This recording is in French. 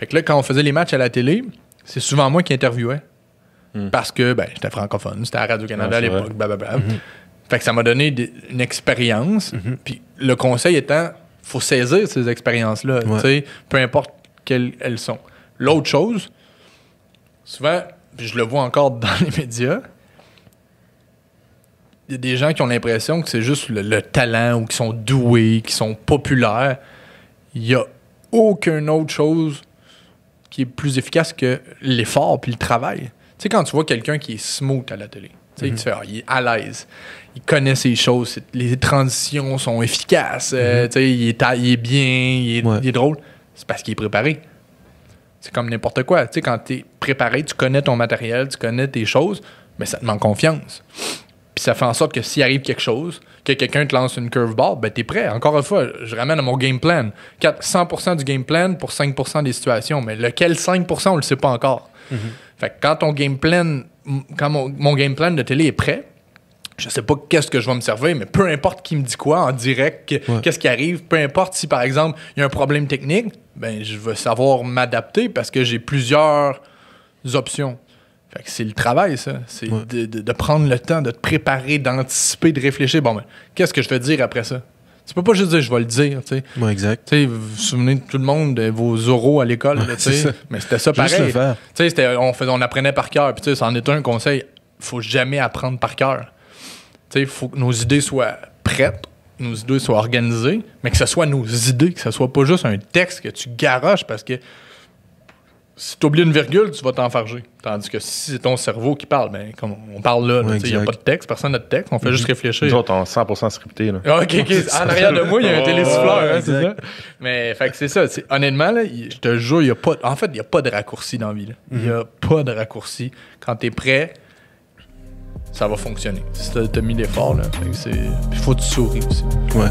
Fait que là, quand on faisait les matchs à la télé, c'est souvent moi qui interviewais. Parce que, j'étais francophone, c'était à Radio-Canada à l'époque, blablabla. Fait que ça m'a donné une expérience. Puis le conseil étant, faut saisir ces expériences-là, tu sais, peu importe quelles elles sont. L'autre chose, souvent, puis je le vois encore dans les médias, il y a des gens qui ont l'impression que c'est juste le talent ou qui sont doués, qui sont populaires. Il n'y a aucune autre chose qui est plus efficace que l'effort puis le travail. Tu sais, quand tu vois quelqu'un qui est smooth à la télé, tu sais, tu fais, il est à l'aise, il connaît ses choses, les transitions sont efficaces, tu sais, il est bien, il est drôle, c'est parce qu'il est préparé. C'est comme n'importe quoi. Tu sais, quand tu es préparé, tu connais ton matériel, tu connais tes choses, mais ça te manque confiance. Puis ça fait en sorte que s'il arrive quelque chose, que quelqu'un te lance une curveball, ben t'es prêt. Encore une fois, je ramène à mon game plan. 100% du game plan pour 5% des situations, mais lequel 5%, on le sait pas encore. Fait que quand ton game plan, quand mon game plan de télé est prêt, je sais pas qu'est-ce que je vais me servir, mais peu importe qui me dit quoi en direct, qu'est-ce qui arrive, peu importe si par exemple il y a un problème technique, ben je vais savoir m'adapter parce que j'ai plusieurs options. Fait que c'est le travail, ça. C'est de prendre le temps, de te préparer, d'anticiper, de réfléchir. Bon, ben, qu'est-ce que je vais dire après ça? Tu peux pas juste dire, je vais le dire, tu sais. Ouais, exact. Tu sais, vous vous souvenez de tout le monde de vos oraux à l'école, tu sais. Mais c'était ça pareil. Juste le faire. Tu sais, on apprenait par cœur. Puis tu sais, c'en est un conseil. Faut jamais apprendre par cœur. Tu sais, il faut que nos idées soient prêtes, nos idées soient organisées, mais que ce soit nos idées, que ce soit pas juste un texte que tu garoches parce que si tu oublies une virgule, tu vas t'enfarger. Tandis que si c'est ton cerveau qui parle, ben, comme on parle là, il n'y a pas de texte, personne n'a de texte, on fait juste réfléchir. Nous autres, on est 100% scripté. Là. OK. En arrière de moi, il y a un télésouffleur, c'est ça? Mais fait que c'est ça. Honnêtement, là, je te jure, il n'y a pas... En fait, il n'y a pas de raccourci dans la vie. Il n'y a pas de raccourci. Quand tu es prêt, ça va fonctionner. Si tu as mis l'effort, là. Il faut que tu souris aussi. Ouais.